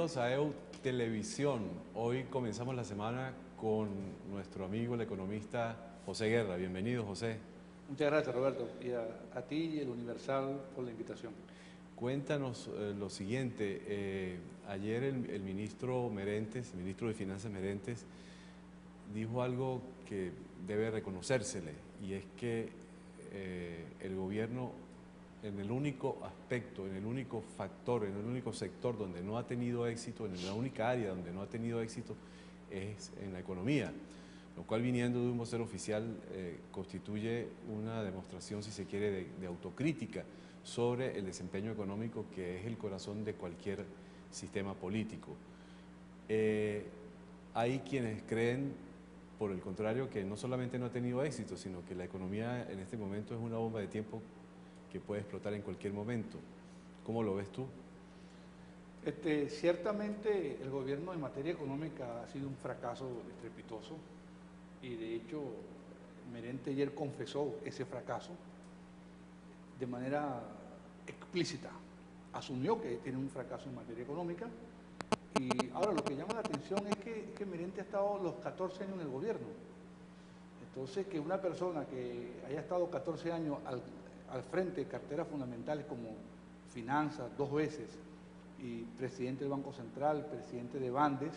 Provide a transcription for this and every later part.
Bienvenidos a EU Televisión. Hoy comenzamos la semana con nuestro amigo, el economista José Guerra. Bienvenido, José. Muchas gracias, Roberto, y a ti y el Universal por la invitación. Cuéntanos lo siguiente. Ayer el ministro Merentes, el ministro de Finanzas Merentes, dijo algo que debe reconocérsele, y es que el gobierno, en el único aspecto, en el único factor, en el único sector donde no ha tenido éxito, en la única área donde no ha tenido éxito, es en la economía, lo cual, viniendo de un vocero oficial, constituye una demostración, si se quiere, de autocrítica sobre el desempeño económico, que es el corazón de cualquier sistema político. Hay quienes creen, por el contrario, que no solamente no ha tenido éxito, sino que la economía en este momento es una bomba de tiempo que puede explotar en cualquier momento. ¿Cómo lo ves tú? Ciertamente el gobierno en materia económica ha sido un fracaso estrepitoso, y de hecho Merente ayer confesó ese fracaso de manera explícita. Asumió que tiene un fracaso en materia económica, y ahora lo que llama la atención es que Merente ha estado los 14 años en el gobierno. Entonces, que una persona que haya estado 14 años al frente de carteras fundamentales como finanzas 2 veces, y presidente del Banco Central, presidente de Bandes,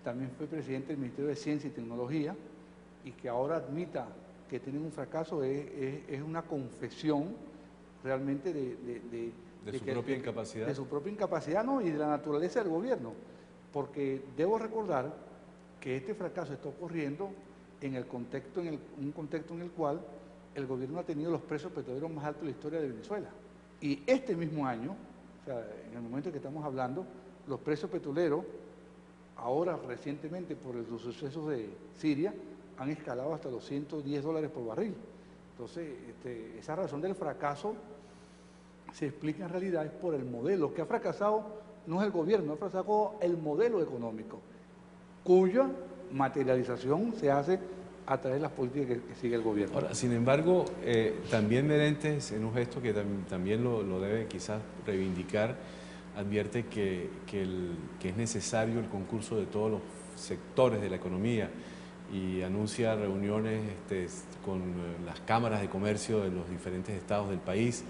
también fue presidente del Ministerio de Ciencia y Tecnología, y que ahora admita que tienen un fracaso es una confesión realmente de su propia incapacidad. De su propia incapacidad, ¿no? Y de la naturaleza del gobierno, porque debo recordar que este fracaso está ocurriendo en un contexto en el cual el gobierno ha tenido los precios petroleros más altos de la historia de Venezuela. Y este mismo año, o sea, en el momento en que estamos hablando, los precios petroleros, ahora recientemente por los sucesos de Siria, han escalado hasta los $110 por barril. Entonces, esa razón del fracaso se explica en realidad es por el modelo. Que ha fracasado no es el gobierno, ha fracasado el modelo económico, cuya materialización se hace a través de las políticas que sigue el gobierno. Ahora, sin embargo, también Merentes, en un gesto que también lo debe quizás reivindicar, advierte que es necesario el concurso de todos los sectores de la economía, y anuncia reuniones con las cámaras de comercio de los diferentes estados del país,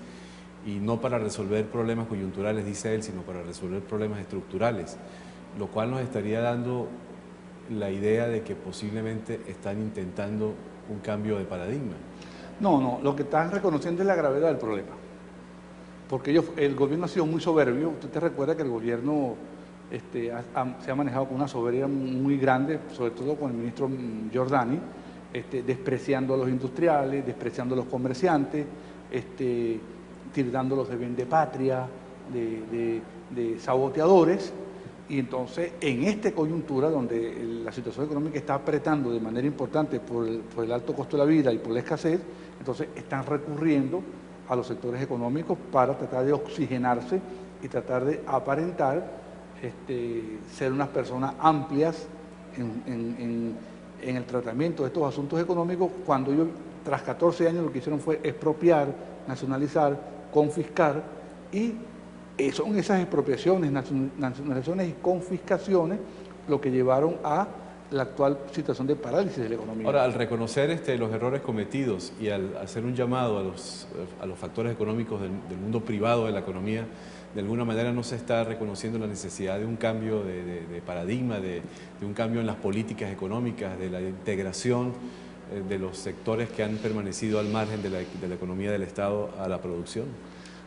y no para resolver problemas coyunturales, dice él, sino para resolver problemas estructurales, lo cual nos estaría dando la idea de que posiblemente están intentando un cambio de paradigma. No, lo que están reconociendo es la gravedad del problema, porque el gobierno ha sido muy soberbio. Usted te recuerda que el gobierno se ha manejado con una soberbia muy grande, sobre todo con el ministro Giordani, despreciando a los industriales, despreciando a los comerciantes, tildándolos de vendepatria, de saboteadores. Y entonces, en esta coyuntura donde la situación económica está apretando de manera importante por el alto costo de la vida y por la escasez, entonces están recurriendo a los sectores económicos para tratar de oxigenarse y tratar de aparentar ser unas personas amplias en el tratamiento de estos asuntos económicos, cuando ellos, tras 14 años, lo que hicieron fue expropiar, nacionalizar, confiscar, y son esas expropiaciones, nacionalizaciones y confiscaciones lo que llevaron a la actual situación de parálisis de la economía. Ahora, al reconocer los errores cometidos y al hacer un llamado a los factores económicos del mundo privado de la economía, de alguna manera no se está reconociendo la necesidad de un cambio de paradigma, de un cambio en las políticas económicas, de la integración de los sectores que han permanecido al margen de la economía del Estado a la producción.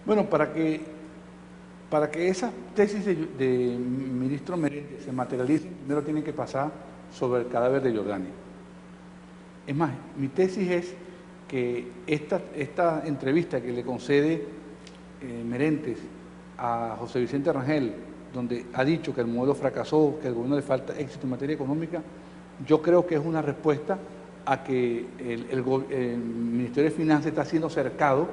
Bueno, para que esas tesis de ministro Merente se materialicen, primero tienen que pasar sobre el cadáver de Giordani. Es más, mi tesis es que esta entrevista que le concede Merentes a José Vicente Rangel, donde ha dicho que el modelo fracasó, que al gobierno le falta éxito en materia económica, yo creo que es una respuesta a que el Ministerio de Finanzas está siendo cercado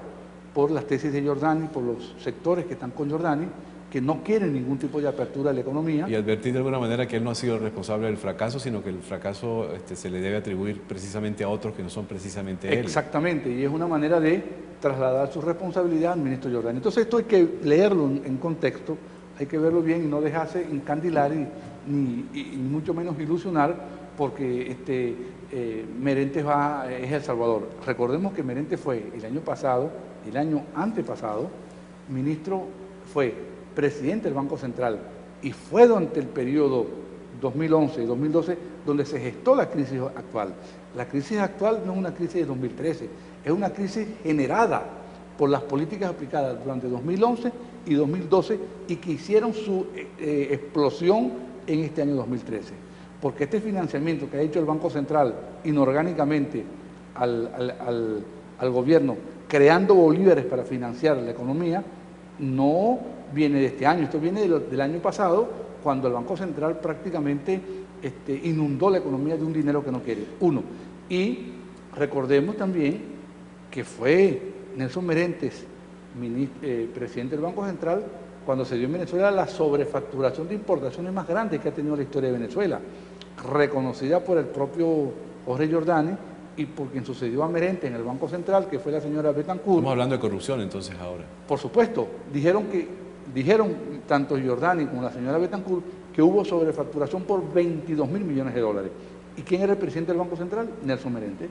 por las tesis de Giordani, por los sectores que están con Giordani, que no quieren ningún tipo de apertura de la economía. Y advertir de alguna manera que él no ha sido el responsable del fracaso, sino que el fracaso se le debe atribuir precisamente a otros que no son precisamente él. Exactamente, y es una manera de trasladar su responsabilidad al ministro Giordani. Entonces esto hay que leerlo en contexto, hay que verlo bien y no dejarse encandilar y mucho menos ilusionar porque Merentes es El Salvador. Recordemos que Merentes fue el año pasado, el año antepasado, fue presidente del Banco Central y fue durante el periodo 2011 y 2012 donde se gestó la crisis actual. La crisis actual no es una crisis de 2013, es una crisis generada por las políticas aplicadas durante 2011 y 2012 y que hicieron su explosión en este año 2013. Porque este financiamiento que ha hecho el Banco Central inorgánicamente al gobierno, creando bolívares para financiar la economía, no viene de este año, esto viene del año pasado, cuando el Banco Central prácticamente inundó la economía de un dinero que no quiere. Uno. Y recordemos también que fue Nelson Merentes, presidente del Banco Central, cuando se dio en Venezuela la sobrefacturación de importaciones más grande que ha tenido la historia de Venezuela, reconocida por el propio Jorge Giordani y por quien sucedió a Merentes en el Banco Central, que fue la señora Betancourt. Estamos hablando de corrupción entonces ahora. Por supuesto, dijeron tanto Giordani como la señora Betancourt que hubo sobrefacturación por 22.000 millones de dólares. ¿Y quién era el presidente del Banco Central? Nelson Merentes.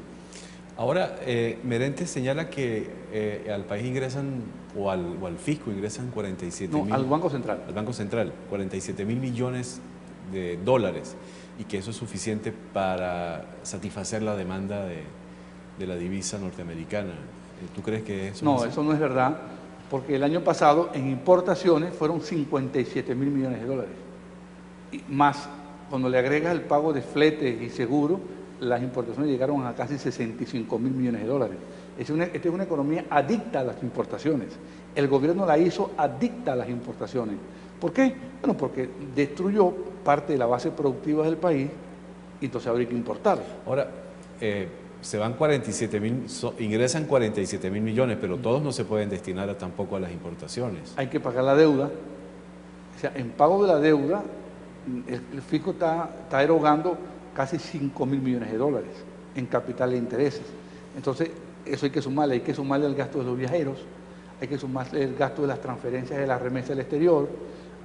Ahora, Merentes señala que al país ingresan, o al fisco ingresan 47 mil... No, al Banco Central. Al Banco Central, 47.000 millones de dólares, y que eso es suficiente para satisfacer la demanda de la divisa norteamericana. ¿Tú crees que eso no es así? Eso no es verdad, porque el año pasado en importaciones fueron 57.000 millones de dólares. Y más, cuando le agregas el pago de fletes y seguro, las importaciones llegaron a casi 65.000 millones de dólares. Esta es una economía adicta a las importaciones. El gobierno la hizo adicta a las importaciones. ¿Por qué? Bueno, porque destruyó parte de la base productiva del país y entonces habría que importar. Ahora, se van 47.000, ingresan 47.000 millones, pero todos no se pueden destinar tampoco a las importaciones. Hay que pagar la deuda. O sea, en pago de la deuda, el fisco está erogando casi 5.000 millones de dólares en capital e intereses. Entonces, eso hay que sumarle el gasto de los viajeros, hay que sumarle el gasto de las transferencias de la remesa al exterior.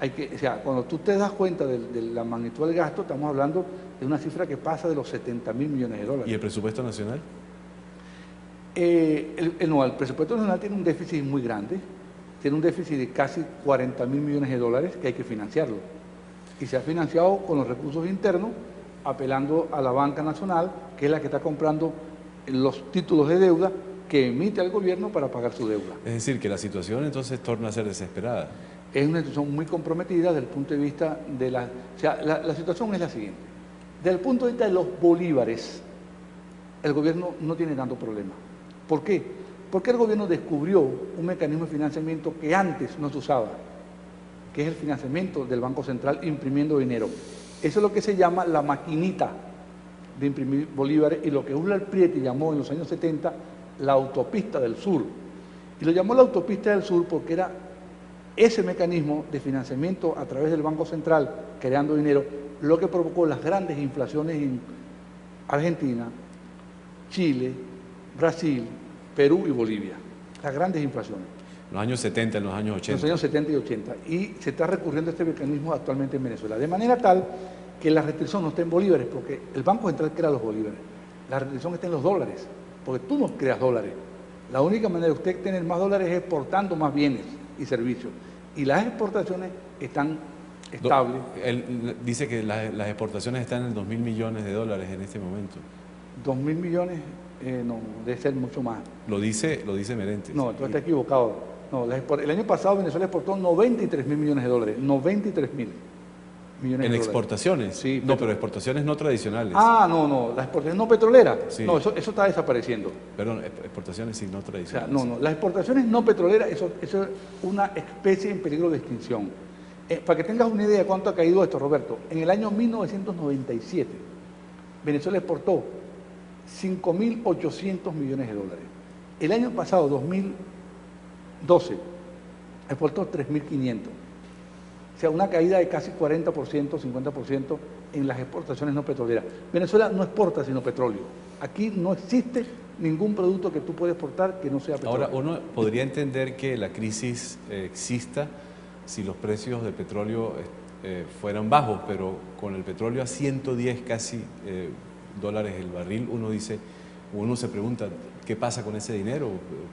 O sea, cuando tú te das cuenta de la magnitud del gasto, estamos hablando de una cifra que pasa de los 70.000 millones de dólares. ¿Y el presupuesto nacional? El presupuesto nacional tiene un déficit muy grande, tiene un déficit de casi 40.000 millones de dólares que hay que financiarlo. Y se ha financiado con los recursos internos, apelando a la banca nacional, que es la que está comprando los títulos de deuda que emite el gobierno para pagar su deuda. Es decir, que la situación entonces torna a ser desesperada. Es una situación muy comprometida desde el punto de vista de la... O sea, la situación es la siguiente. Desde el punto de vista de los bolívares, el gobierno no tiene tanto problema. ¿Por qué? Porque el gobierno descubrió un mecanismo de financiamiento que antes no se usaba, que es el financiamiento del Banco Central imprimiendo dinero. Eso es lo que se llama la maquinita de imprimir bolívares y lo que Ulrich Prieto llamó en los años 70 la autopista del sur. Y lo llamó la autopista del sur porque era ese mecanismo de financiamiento a través del Banco Central, creando dinero, lo que provocó las grandes inflaciones en Argentina, Chile, Brasil, Perú y Bolivia. Las grandes inflaciones. En los años 70, en los años 80. En los años 70 y 80. Y se está recurriendo a este mecanismo actualmente en Venezuela. De manera tal que la restricción no está en bolívares, porque el Banco Central crea los bolívares. La restricción está en los dólares, porque tú no creas dólares. La única manera de usted tener más dólares es exportando más bienes y servicios. Y las exportaciones están estables. Él dice que las exportaciones están en 2.000 millones de dólares en este momento. 2.000 millones, no, debe ser mucho más. Lo dice Merentes. No, tú estás equivocado. No, el año pasado Venezuela exportó 93.000 millones de dólares. 93.000 millones de dólares. ¿En exportaciones? Sí. No, pero exportaciones no tradicionales. Ah, no, las exportaciones no petroleras. Sí. No, eso está desapareciendo. Perdón, exportaciones sí, no tradicionales. O sea, las exportaciones no petroleras, eso es una especie en peligro de extinción. Para que tengas una idea de cuánto ha caído esto, Roberto, en el año 1997, Venezuela exportó 5.800 millones de dólares. El año pasado, 2012, exportó 3.500. O sea, una caída de casi 40%, 50% en las exportaciones no petroleras. Venezuela no exporta sino petróleo. Aquí no existe ningún producto que tú puedas exportar que no sea petróleo. Ahora, uno podría entender que la crisis exista si los precios del petróleo fueran bajos, pero con el petróleo a 110 casi dólares el barril, uno se pregunta, ¿qué pasa con ese dinero?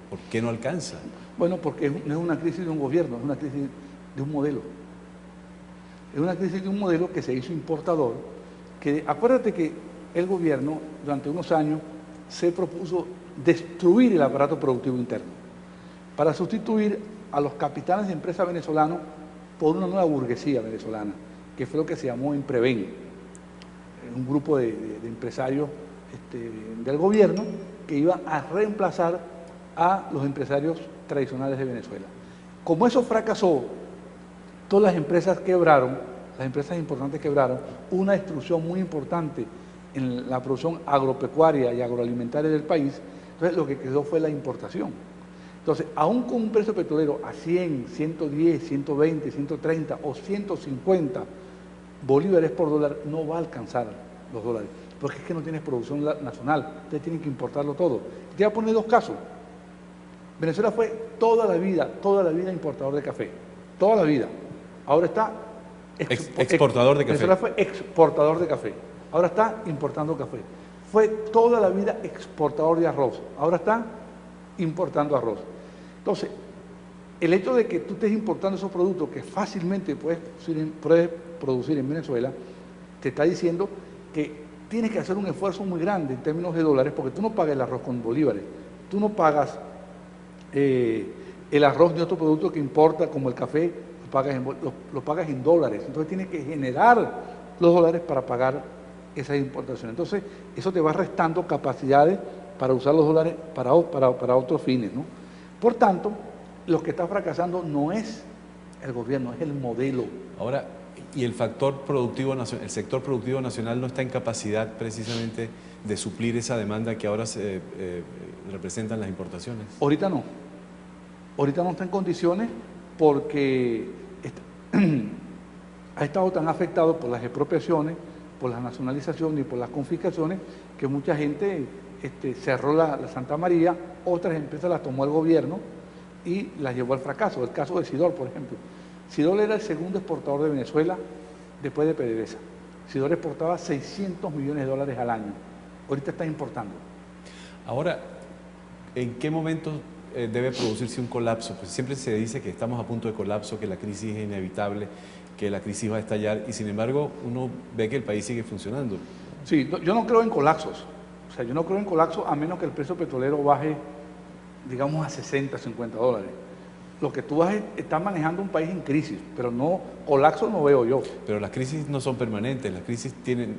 ¿Por qué no alcanza? Bueno, porque no es una crisis de un gobierno, es una crisis de un modelo. Es una crisis de un modelo que se hizo importador, que acuérdate que el gobierno durante unos años se propuso destruir el aparato productivo interno para sustituir a los capitanes de empresas venezolanos por una nueva burguesía venezolana, que fue lo que se llamó Impreven, un grupo de empresarios del gobierno que iba a reemplazar a los empresarios tradicionales de Venezuela. Como eso fracasó, todas las empresas quebraron, las empresas importantes quebraron, una destrucción muy importante en la producción agropecuaria y agroalimentaria del país. Entonces lo que quedó fue la importación. Entonces, aún con un precio petrolero a 100, 110, 120, 130 o 150 bolívares por dólar, no va a alcanzar los dólares, porque es que no tienes producción nacional, ustedes tienen que importarlo todo. Te voy a poner dos casos. Venezuela fue toda la vida importador de café, toda la vida. Ahora está exportador de café. Venezuela fue exportador de café, ahora está importando café. Fue toda la vida exportador de arroz, ahora está importando arroz. Entonces, el hecho de que tú estés importando esos productos que fácilmente puedes producir en Venezuela, te está diciendo que tienes que hacer un esfuerzo muy grande en términos de dólares, porque tú no pagas el arroz con bolívares, tú no pagas el arroz de otro producto que importa, como el café, lo pagas en dólares. Entonces tienes que generar los dólares para pagar esas importaciones. Entonces, eso te va restando capacidades para usar los dólares para otros fines, ¿no? Por tanto, lo que está fracasando no es el gobierno, es el modelo. Ahora, y el factor productivo nacional, el sector productivo nacional no está en capacidad precisamente de suplir esa demanda que ahora se representan las importaciones. Ahorita no está en condiciones porque ha estado tan afectado por las expropiaciones, por las nacionalizaciones y por las confiscaciones, que mucha gente cerró la Santa María, otras empresas las tomó el gobierno y las llevó al fracaso. El caso de Sidor, por ejemplo. Sidor era el segundo exportador de Venezuela después de PDVSA. Sidor exportaba 600 millones de dólares al año. Ahorita está importando. Ahora, ¿en qué momento debe producirse un colapso? Pues siempre se dice que estamos a punto de colapso, que la crisis es inevitable, que la crisis va a estallar, y sin embargo uno ve que el país sigue funcionando. Sí, yo no creo en colapsos. O sea, yo no creo en colapso a menos que el precio petrolero baje, digamos, a 60, 50 dólares. Lo que tú vas estás manejando un país en crisis, pero no, colapso no veo yo. Pero las crisis no son permanentes, las crisis tienen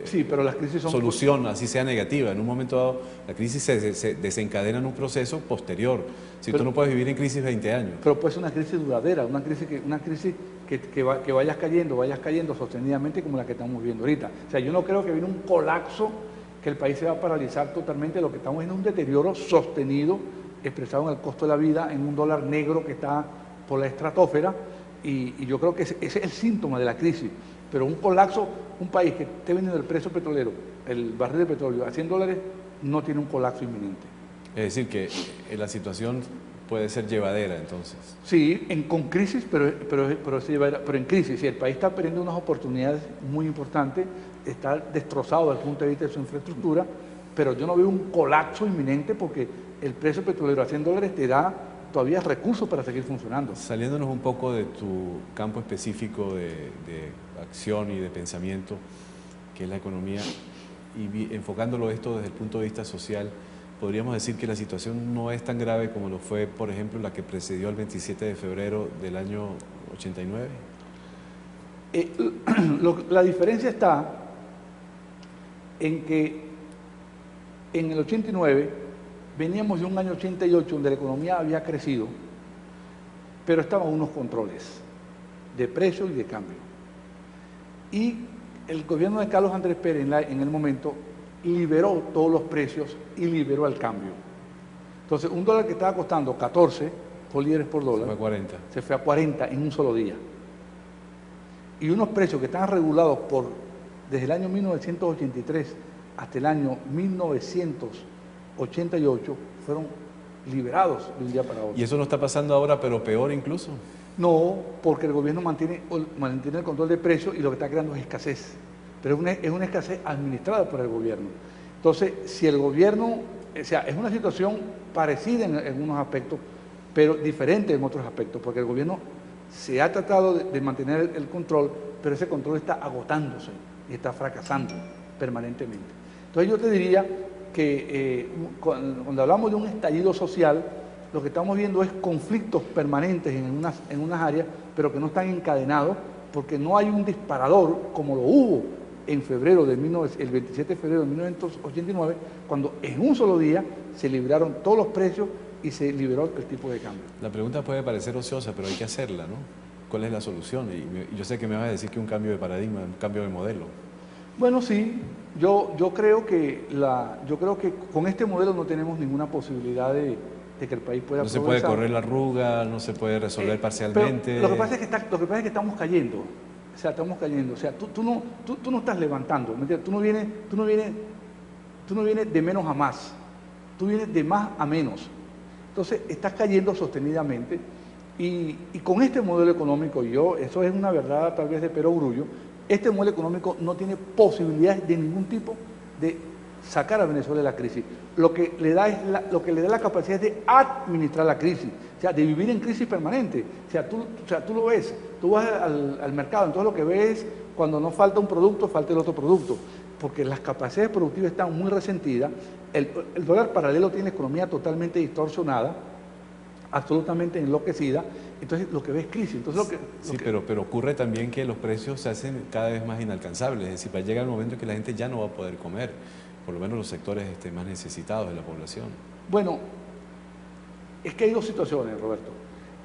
sí, pero las crisis son solución, así sea negativa. En un momento dado, la crisis se desencadena en un proceso posterior. Si tú no puedes vivir en crisis 20 años. Pero puede ser una crisis duradera, una crisis que vayas cayendo sostenidamente como la que estamos viendo ahorita. O sea, yo no creo que viene un colapso, que el país se va a paralizar totalmente. Lo que estamos viendo es un deterioro sostenido, expresado en el costo de la vida, en un dólar negro que está por la estratosfera, y yo creo que ese es el síntoma de la crisis. Pero un colapso, un país que esté vendiendo el precio petrolero, el barril de petróleo a 100 dólares, no tiene un colapso inminente. Es decir, que la situación puede ser llevadera, entonces. Sí, con crisis, pero en crisis. Si el país está perdiendo unas oportunidades muy importantes, está destrozado desde el punto de vista de su infraestructura, pero yo no veo un colapso inminente porque el precio petrolero a 100 dólares te da todavía recursos para seguir funcionando. Saliéndonos un poco de tu campo específico de acción y de pensamiento, que es la economía, y enfocándolo esto desde el punto de vista social, podríamos decir que la situación no es tan grave como lo fue, por ejemplo, la que precedió al 27 de febrero del año 89. La diferencia está en que en el 89 veníamos de un año 88 donde la economía había crecido, pero estaban unos controles de precio y de cambio. Y el gobierno de Carlos Andrés Pérez en el momento liberó todos los precios y liberó el cambio. Entonces, un dólar que estaba costando 14 bolívares por dólar, se fue a 40 en un solo día. Y unos precios que estaban regulados desde el año 1983 hasta el año 1988 fueron liberados de un día para otro. ¿Y eso no está pasando ahora, pero peor incluso? No, porque el gobierno mantiene el control de precios y lo que está creando es escasez. Pero es una escasez administrada por el gobierno. Entonces, si el gobierno, o sea, es una situación parecida en algunos aspectos, pero diferente en otros aspectos, porque el gobierno se ha tratado de mantener el control, pero ese control está agotándose y está fracasando permanentemente. Entonces yo te diría que cuando hablamos de un estallido social, lo que estamos viendo es conflictos permanentes en unas áreas, pero que no están encadenados, porque no hay un disparador como lo hubo en febrero el 27 de febrero de 1989, cuando en un solo día se libraron todos los precios y se liberó el tipo de cambio. La pregunta puede parecer ociosa, pero hay que hacerla, ¿no? ¿Cuál es la solución? Y yo sé que me vas a decir que un cambio de paradigma, un cambio de modelo. Bueno, sí, yo creo que con este modelo no tenemos ninguna posibilidad de que el país pueda progresar. No se puede correr la arruga, no se puede resolver parcialmente. Pero lo que pasa es que estamos cayendo. O sea, estamos cayendo. O sea, tú no estás levantando. Tú no vienes de menos a más. Tú vienes de más a menos. Entonces, estás cayendo sostenidamente. Y con este modelo económico, eso es una verdad tal vez de perogrullo, este modelo económico no tiene posibilidades de ningún tipo de sacar a Venezuela de la crisis. Lo que le da la capacidad de administrar la crisis, o sea, de vivir en crisis permanente. O sea, tú lo ves, tú vas al mercado, entonces lo que ves es cuando no falta un producto, falta el otro producto, porque las capacidades productivas están muy resentidas, el dólar paralelo tiene la economía totalmente distorsionada, absolutamente enloquecida, entonces lo que ves es crisis. Entonces, pero ocurre también que los precios se hacen cada vez más inalcanzables, es decir, va a llegar el momento en que la gente ya no va a poder comer, por lo menos los sectores más necesitados de la población. Bueno, es que hay dos situaciones, Roberto.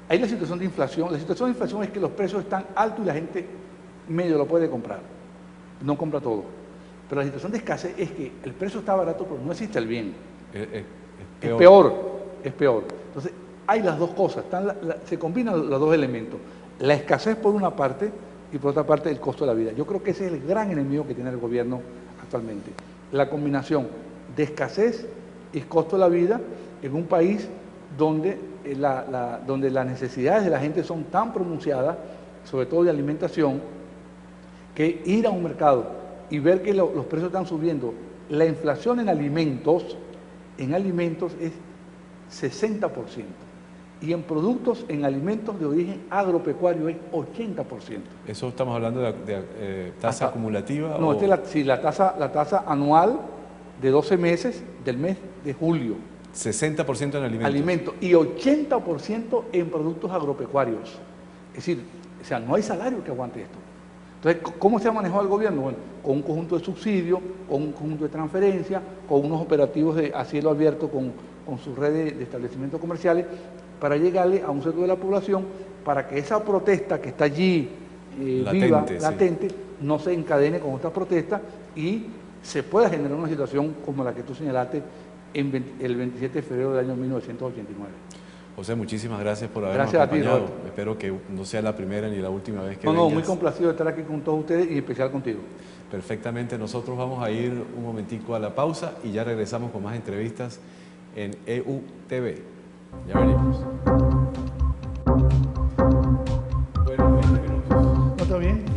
Hay la situación de inflación. La situación de inflación es que los precios están altos y la gente medio lo puede comprar, no compra todo. Pero la situación de escasez es que el precio está barato, pero no existe el bien. Es peor. Entonces, hay las dos cosas, se combinan los dos elementos. La escasez por una parte y por otra parte el costo de la vida. Yo creo que ese es el gran enemigo que tiene el gobierno actualmente. La combinación de escasez y costo de la vida en un país donde las necesidades de la gente son tan pronunciadas, sobre todo de alimentación, que ir a un mercado y ver que los precios están subiendo. La inflación en alimentos es 60%. Y en productos, en alimentos de origen agropecuario es 80%. ¿Eso estamos hablando de tasa acumulativa? No, la tasa anual de 12 meses del mes de julio. 60% en alimentos. Y 80% en productos agropecuarios. Es decir, o sea, no hay salario que aguante esto. Entonces, ¿cómo se ha manejado el gobierno? Bueno, con un conjunto de subsidios, con un conjunto de transferencias, con unos operativos a cielo abierto con su red de establecimientos comerciales, para llegarle a un sector de la población, para que esa protesta que está allí latente, no se encadene con otras protestas y se pueda generar una situación como la que tú señalaste el 27 de febrero del año 1989. José, muchísimas gracias por habernos acompañado. A ti, Roberto. Espero que no sea la primera ni la última vez que vengas. No, muy complacido de estar aquí con todos ustedes y en especial contigo. Perfectamente, nosotros vamos a ir un momentico a la pausa y ya regresamos con más entrevistas en EUTV. Ya venimos. Bueno, 20 minutos. ¿No está bien?